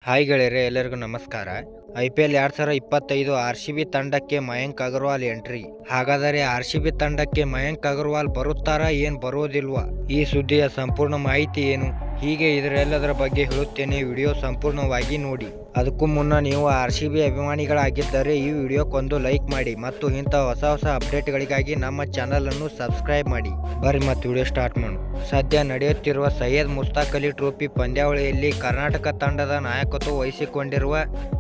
Hi ಗೆಳೆಯರೆ, ಎಲ್ಲರಿಗೂ ನಮಸ್ಕಾರ. IPL 2025 RCB ತಂಡಕ್ಕೆ ಮಯಾಂಕ್ ಅಗರ್ವಾಲ್ ಎಂಟ್ರಿ. ಹಾಗಾದರೆ RCB ತಂಡಕ್ಕೆ ಮಯಾಂಕ್ ಅಗರ್ವಾಲ್ ಬರುತ್ತಾರಾ, ಏನ್ ಬರೋದಿಲ್ವಾ? ಈ ಸುದ್ದಿಯ ಸಂಪೂರ್ಣ ಮಾಹಿತಿ ಏನು? ಹೀಗೆ ಇದರೆಲ್ಲದರ ಬಗ್ಗೆ ಹೇಳುತ್ತೇನೆ. ವಿಡಿಯೋ ಸಂಪೂರ್ಣವಾಗಿ ನೋಡಿ. ಅದಕ್ಕೂ ಮುನ್ನ ನೀವು RCB ಅಭಿಮಾನಿಗಳಾಗಿದ್ದರೆ ಈ ವಿಡಿಯೋಕ್ಕೊಂದು ಲೈಕ್ ಮಾಡಿ ಮತ್ತು ಇಂಥ ಹೊಸ ಅಪ್ಡೇಟ್ಗಳಿಗಾಗಿ ನಮ್ಮ ಚಾನಲ್ ಅನ್ನು ಸಬ್ಸ್ಕ್ರೈಬ್ ಮಾಡಿ. ಬರ್ರಿ ಮತ್ತು ವಿಡಿಯೋ ಸ್ಟಾರ್ಟ್ ಮಾಡೋಣ. ಸದ್ಯ ನಡೆಯುತ್ತಿರುವ ಸೈಯದ್ ಮುಸ್ತಾಕ್ ಅಲಿ ಟ್ರೋಫಿ ಪಂದ್ಯಾವಳಿಯಲ್ಲಿ ಕರ್ನಾಟಕ ತಂಡದ ನಾಯಕತ್ವ ವಹಿಸಿಕೊಂಡಿರುವ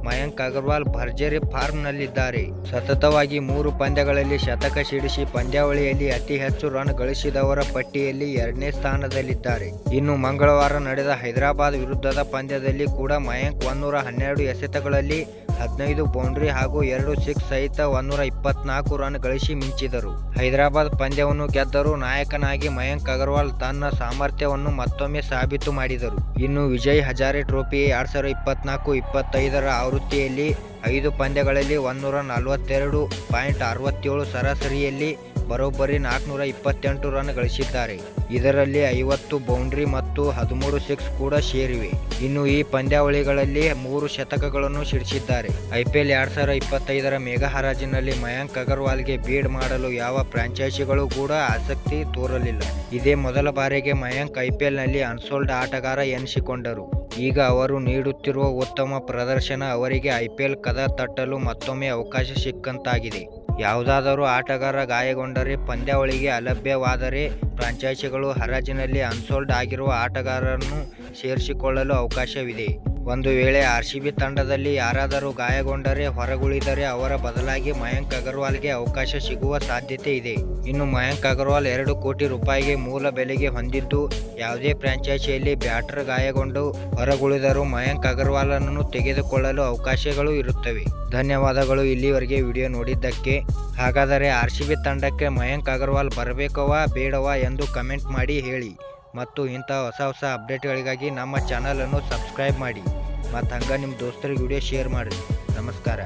ಮಯಾಂಕ್ ಅಗರ್ವಾಲ್ ಭರ್ಜರಿ ಫಾರ್ಮ್ನಲ್ಲಿದ್ದಾರೆ. ಸತತವಾಗಿ 3 ಪಂದ್ಯಗಳಲ್ಲಿ ಶತಕ ಸಿಡಿಸಿ ಪಂದ್ಯಾವಳಿಯಲ್ಲಿ ಅತಿ ಹೆಚ್ಚು ರನ್ ಗಳಿಸಿದವರ ಪಟ್ಟಿಯಲ್ಲಿ 2ನೇ ಸ್ಥಾನದಲ್ಲಿದ್ದಾರೆ. ಇನ್ನು ಮಂಗಳವಾರ ನಡೆದ ಹೈದರಾಬಾದ್ ವಿರುದ್ಧದ ಪಂದ್ಯದಲ್ಲಿ ಕೂಡ ಮಯಾಂಕ್ 112 ಎಸೆತಗಳಲ್ಲಿ 15 ಬೌಂಡ್ರಿ ಹಾಗೂ 2 ಸಿಕ್ಸ್ ಸಹಿತ 124 ರನ್ ಗಳಿಸಿ ಮಿಂಚಿದರು. ಹೈದರಾಬಾದ್ ಪಂದ್ಯವನ್ನು ಗೆದ್ದರೂ ನಾಯಕನಾಗಿ ಮಯಾಂಕ್ ಅಗರ್ವಾಲ್ ತನ್ನ ಸಾಮರ್ಥ್ಯವನ್ನು ಮತ್ತೊಮ್ಮೆ ಸಾಬೀತು ಮಾಡಿದರು. ಇನ್ನು ವಿಜಯ್ ಹಜಾರೆ ಟ್ರೋಫಿ 2024-25ರ ಆವೃತ್ತಿಯಲ್ಲಿ 5 ಪಂದ್ಯಗಳಲ್ಲಿ 142.67 ಸರಾಸರಿಯಲ್ಲಿ ಬರೋಬ್ಬರಿ 428 ರನ್ ಗಳಿಸಿದ್ದಾರೆ. ಇದರಲ್ಲಿ 50 ಬೌಂಡ್ರಿ ಮತ್ತು 13 ಸಿಕ್ಸ್ ಕೂಡ ಸೇರಿವೆ. ಇನ್ನು ಈ ಪಂದ್ಯಾವಳಿಗಳಲ್ಲಿ 3 ಶತಕಗಳನ್ನು ಸಿಡಿಸಿದ್ದಾರೆ. IPL 2025ರ ಮೆಗಾ ಹರಾಜಿನಲ್ಲಿ ಮಯಾಂಕ್ ಅಗರ್ವಾಲ್ಗೆ ಬೀಡ್ ಮಾಡಲು ಯಾವ ಫ್ರಾಂಚೈಸಿಗಳು ಕೂಡ ಆಸಕ್ತಿ ತೋರಲಿಲ್ಲ. ಇದೇ ಮೊದಲ ಬಾರಿಗೆ ಮಯಾಂಕ್ IPLನಲ್ಲಿ ಅನ್ಸೋಲ್ಡ್ ಆಟಗಾರ ಎನಿಸಿಕೊಂಡರು. ಈಗ ಅವರು ನೀಡುತ್ತಿರುವ ಉತ್ತಮ ಪ್ರದರ್ಶನ ಅವರಿಗೆ IPL ಕದ ತಟ್ಟಲು ಮತ್ತೊಮ್ಮೆ ಅವಕಾಶ ಸಿಕ್ಕಂತಾಗಿದೆ. ಯಾವುದಾದರೂ ಆಟಗಾರ ಗಾಯಗೊಂಡರೆ, ಪಂದ್ಯಾವಳಿಗೆ ಅಲಭ್ಯವಾದರೆ ಫ್ರಾಂಚೈಸಿಗಳು ಹರಾಜಿನಲ್ಲಿ ಅನ್ಸೋಲ್ಡ್ ಆಗಿರುವ ಆಟಗಾರರನ್ನು ಸೇರಿಸಿಕೊಳ್ಳಲು ಅವಕಾಶವಿದೆ. ಒಂದು ವೇಳೆ RCB ತಂಡದಲ್ಲಿ ಯಾರಾದರೂ ಗಾಯಗೊಂಡರೆ, ಹೊರಗುಳಿದರೆ ಅವರ ಬದಲಾಗಿ ಮಯಾಂಕ್ ಅಗರ್ವಾಲ್ಗೆ ಅವಕಾಶ ಸಿಗುವ ಸಾಧ್ಯತೆ ಇದೆ. ಇನ್ನು ಮಯಾಂಕ್ ಅಗರ್ವಾಲ್ 2 ಕೋಟಿ ರೂಪಾಯಿಗೆ ಮೂಲ ಬೆಲೆಗೆ ಹೊಂದಿದ್ದು, ಯಾವುದೇ ಫ್ರಾಂಚೈಸಿಯಲ್ಲಿ ಬ್ಯಾಟರ್ ಗಾಯಗೊಂಡು ಹೊರಗುಳಿದರೂ ಮಯಾಂಕ್ ಅಗರ್ವಾಲನ್ನು ತೆಗೆದುಕೊಳ್ಳಲು ಅವಕಾಶಗಳು ಇರುತ್ತವೆ. ಧನ್ಯವಾದಗಳು ಇಲ್ಲಿವರೆಗೆ ವಿಡಿಯೋ ನೋಡಿದ್ದಕ್ಕೆ. ಹಾಗಾದರೆ RCB ತಂಡಕ್ಕೆ ಮಯಾಂಕ್ ಅಗರ್ವಾಲ್ ಬರಬೇಕವಾ ಬೇಡವಾ ಎಂದು ಕಮೆಂಟ್ ಮಾಡಿ ಹೇಳಿ. ಮತ್ತು ಇಂಥ ಹೊಸ ಅಪ್ಡೇಟ್ಗಳಿಗಾಗಿ ನಮ್ಮ ಚಾನಲ್ ಅನ್ನು ಸಬ್ಸ್ಕ್ರೈಬ್ ಮಾಡಿ ಮತ್ತು ಹಂಗೆ ನಿಮ್ಮ ದೋಸ್ತರಿಗೆ ವಿಡಿಯೋ ಶೇರ್ ಮಾಡಿರಿ. ನಮಸ್ಕಾರ.